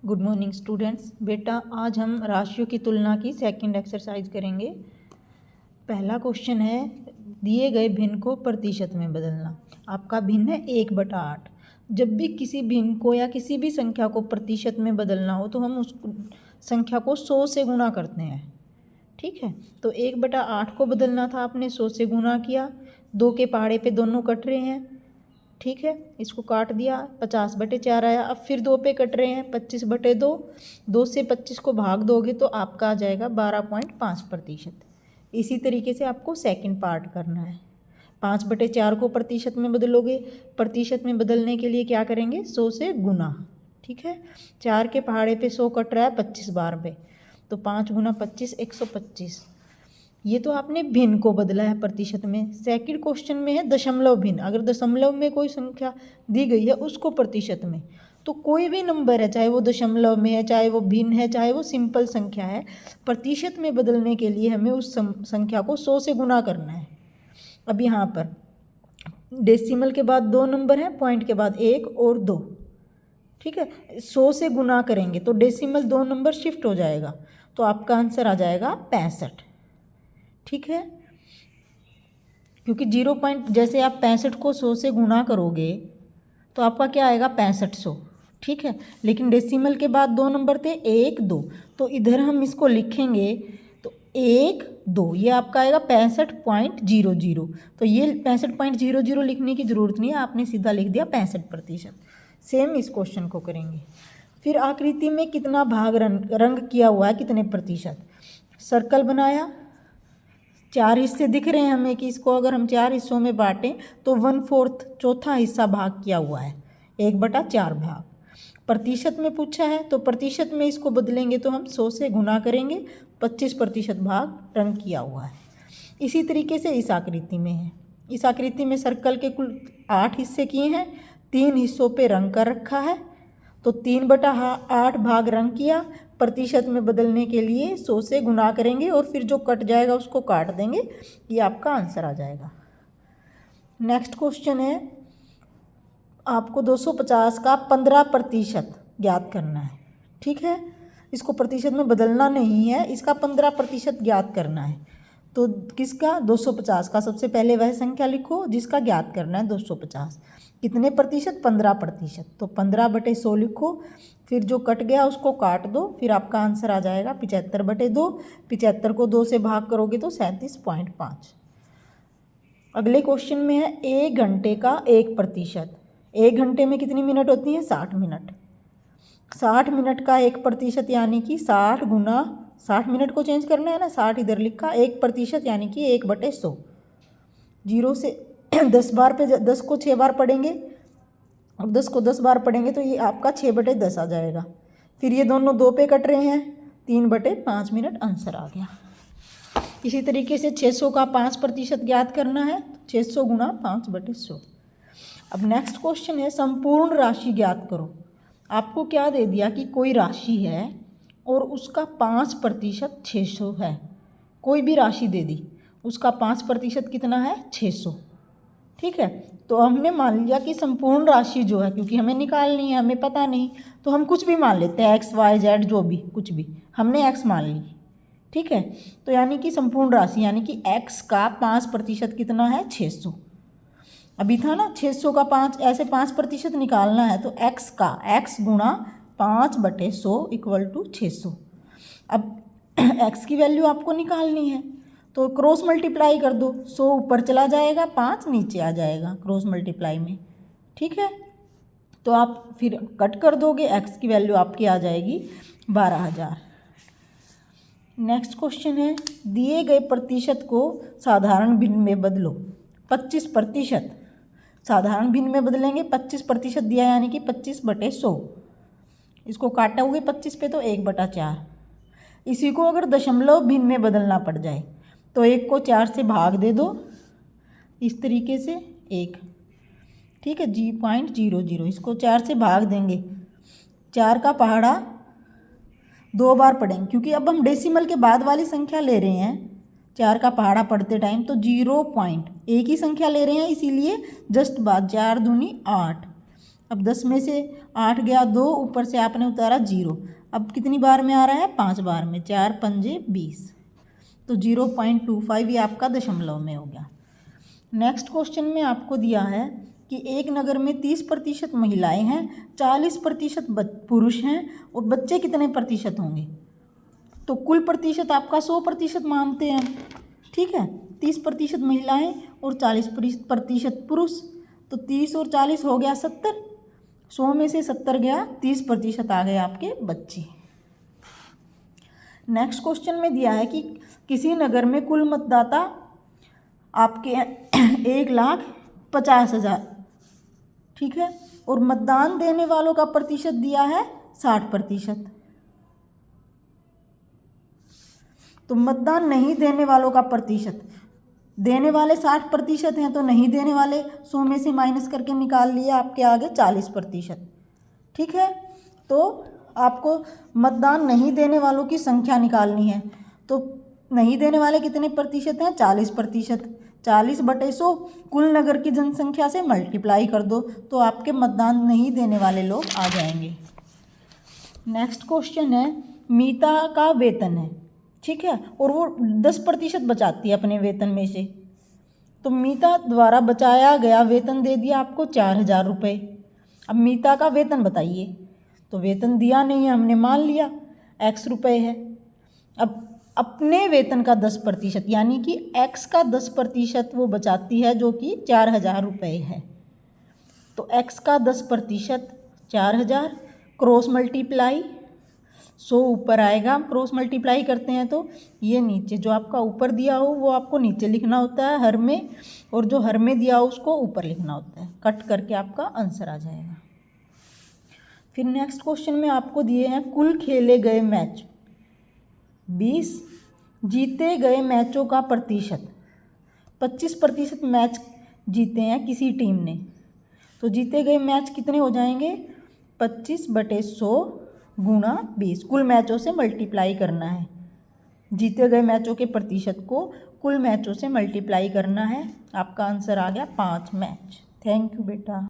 Good morning students. बेटा आज हम राशियों की तुलना की सेकंड एक्सरसाइज करेंगे। पहला क्वेश्चन है, दिए गए भिन्न को प्रतिशत में बदलना। आपका भिन्न है 1/8। जब भी किसी भिन्न को या किसी भी संख्या को प्रतिशत में बदलना हो तो हम उस संख्या को 100 से गुना करते हैं। ठीक है, तो 1/8 को बदलना था, आपने 100 से गुना किया। 2 के पहाड़े पे दोनों कट रहे हैं, ठीक है, इसको काट दिया, 50/4 आया। अब फिर 2 पे कट रहे हैं, 25/2। 2 से 25 को भाग दोगे तो आपका आ जाएगा 12.5%। इसी तरीके से आपको सेकंड पार्ट करना है। 5/4 को प्रतिशत में बदलोगे। प्रतिशत में बदलने के लिए क्या करेंगे, 100 से गुना। ठीक है, 4 के पहाड़े पे 100 कट रहा है 25 बार पे, तो 5 गुना 25 125। ये तो आपने भिन्न को बदला है प्रतिशत में। सेकंड क्वेश्चन में है दशमलव भिन्न। अगर दशमलव में कोई संख्या दी गई है उसको प्रतिशत में, तो कोई भी नंबर है, चाहे वो दशमलव में है, चाहे वो भिन्न है, चाहे वो सिंपल संख्या है, प्रतिशत में बदलने के लिए हमें उस संख्या को 100 से गुना करना है। अब यहाँ पर डेसिमल के बाद 2 नंबर हैं, पॉइंट के बाद 1 और 2। ठीक है, 100 से गुना करेंगे तो डेसिमल 2 नंबर शिफ्ट हो जाएगा, तो आपका आंसर आ जाएगा 65। ठीक है, क्योंकि 0 पॉइंट, जैसे आप 65 को 100 से गुना करोगे तो आपका क्या आएगा 6500। ठीक है, लेकिन डेसिमल के बाद 2 नंबर थे 1 2, तो इधर हम इसको लिखेंगे तो 1 2, ये आपका आएगा 65.00। तो ये 65.00 लिखने की ज़रूरत नहीं है, आपने सीधा लिख दिया 65%। सेम इस क्वेश्चन को करेंगे। फिर आकृति में कितना भाग रंग किया हुआ है, कितने प्रतिशत। सर्कल बनाया, 4 हिस्से दिख रहे हैं हमें कि इसको अगर हम 4 हिस्सों में बांटें तो 1/4 चौथा हिस्सा भाग किया हुआ है, 1/4 भाग। प्रतिशत में पूछा है तो प्रतिशत में इसको बदलेंगे तो हम 100 से गुना करेंगे, 25% भाग रंग किया हुआ है। इसी तरीके से इस आकृति में है। इस आकृति में सर्कल के कुल 8 हिस्से किए हैं, 3 हिस्सों पे रंग कर रखा है, तो 3/8 भाग रंग किया। प्रतिशत में बदलने के लिए 100 से गुना करेंगे और फिर जो कट जाएगा उसको काट देंगे, ये आपका आंसर आ जाएगा। नेक्स्ट क्वेश्चन है, आपको 250 का 15% ज्ञात करना है। ठीक है, इसको प्रतिशत में बदलना नहीं है, इसका 15% ज्ञात करना है। तो किसका, 250 का। सबसे पहले वह संख्या लिखो जिसका ज्ञात करना है 250। कितने प्रतिशत, 15%। तो 15/100 लिखो, फिर जो कट गया उसको काट दो, फिर आपका आंसर आ जाएगा 75/2। 75 को 2 से भाग करोगे तो 37.5। अगले क्वेश्चन में है 1 घंटे का 1%। 1 घंटे में कितनी मिनट होती हैं, 60 मिनट। 60 मिनट का 1% यानी कि 60 गुना 60 मिनट को चेंज करना है ना, 60 इधर लिखा, 1% यानी कि 1/100। 0 से 10 बार पे 10 को 6 बार पढ़ेंगे और 10 को 10 बार पढ़ेंगे तो ये आपका 6/10 आ जाएगा। फिर ये दोनों 2 पे कट रहे हैं, 3/5 मिनट आंसर आ गया। इसी तरीके से 600 का 5% ज्ञात करना है, 600 गुना 5/100। अब नेक्स्ट क्वेश्चन है, संपूर्ण राशि ज्ञात करो। आपको क्या दे दिया कि कोई राशि है और उसका 5% 600 है। कोई भी राशि दे दी, उसका 5% कितना है, 600। ठीक है, तो हमने मान लिया कि संपूर्ण राशि जो है, क्योंकि हमें निकालनी है, हमें पता नहीं, तो हम कुछ भी मान लेते हैं, x y z जो भी, कुछ भी, हमने x मान ली। ठीक है, तो यानी कि संपूर्ण राशि यानी कि x का 5% कितना है, 600। अभी था ना 600 का 5, ऐसे 5% निकालना है तो x का, x गुणा 5/100 = 600। अब x की वैल्यू आपको निकालनी है तो क्रॉस मल्टीप्लाई कर दो, 100 ऊपर चला जाएगा, 5 नीचे आ जाएगा क्रॉस मल्टीप्लाई में। ठीक है, तो आप फिर कट कर दोगे, x की वैल्यू आपकी आ जाएगी 12,000। नेक्स्ट क्वेश्चन है, दिए गए प्रतिशत को साधारण भिन्न में बदलो। 25%। साधारण भिन्न में बदलेंगे, 25% दिया यानी कि 25/100। इसको काटोगे 25 पे तो 1/4। इसी को अगर दशमलव भिन्न में बदलना पड़ जाए तो 1 को 4 से भाग दे दो, इस तरीके से 1। ठीक है, 0.00, इसको 4 से भाग देंगे, 4 का पहाड़ा 2 बार पढ़ेंगे, क्योंकि अब हम डेसिमल के बाद वाली संख्या ले रहे हैं। 4 का पहाड़ा पढ़ते टाइम तो 0 पॉइंट, एक ही संख्या ले रहे हैं, इसीलिए जस्ट बाद 4 दूनी 8, अब 10 में से 8 गया 2, ऊपर से आपने उतारा 0। अब कितनी बार में आ रहा है? 5 बार में। 4 पंजे 20, तो 0.25 ये आपका दशमलव में हो गया। नेक्स्ट क्वेश्चन में आपको दिया है कि एक नगर में 30% महिलाएं हैं, 40% पुरुष हैं और बच्चे कितने प्रतिशत होंगे? तो कुल प्रतिशत आपका 100% मानते हैं, ठीक है। 30% महिलाएं और 40% पुरुष, तो 30 और 40 हो गया 70। 100 में से 70 गया, 30% आ गए आपके बच्चे। नेक्स्ट क्वेश्चन में दिया है कि किसी नगर में कुल मतदाता आपके 1,50,000, ठीक है, और मतदान देने वालों का प्रतिशत दिया है 60%। तो मतदान नहीं देने वालों का प्रतिशत, देने वाले 60% हैं तो नहीं देने वाले 100 में से माइनस करके निकाल लिए, आपके आगे 40%, ठीक है। तो आपको मतदान नहीं देने वालों की संख्या निकालनी है। तो नहीं देने वाले कितने प्रतिशत हैं? 40%। 40/100 कुल नगर की जनसंख्या से मल्टीप्लाई कर दो, तो आपके मतदान नहीं देने वाले लोग आ जाएंगे। नेक्स्ट क्वेश्चन है, मीता का वेतन है, ठीक है, और वो 10% बचाती है अपने वेतन में से। तो मीता द्वारा बचाया गया वेतन दे दिया आपको 4,000 रुपये। अब मीता का वेतन बताइए। तो वेतन दिया नहीं है, हमने मान लिया x रुपये है। अब अपने वेतन का 10%, यानी कि x का 10% वो बचाती है, जो कि 4,000 रुपये है। तो x का 10% 4,000, क्रॉस मल्टीप्लाई 100 ऊपर आएगा। हम क्रॉस मल्टीप्लाई करते हैं तो ये नीचे जो आपका ऊपर दिया हो वो आपको नीचे लिखना होता है हर में, और जो हर में दिया हो उसको ऊपर लिखना होता है। कट करके आपका आंसर आ जाएगा। फिर नेक्स्ट क्वेश्चन में आपको दिए हैं कुल खेले गए मैच 20, जीते गए मैचों का प्रतिशत। 25% मैच जीते हैं किसी टीम ने, तो जीते गए मैच कितने हो जाएंगे? 25/100 गुणा 20, कुल मैचों से मल्टीप्लाई करना है। जीते गए मैचों के प्रतिशत को कुल मैचों से मल्टीप्लाई करना है। आपका आंसर आ गया 5 मैच। थैंक यू बेटा।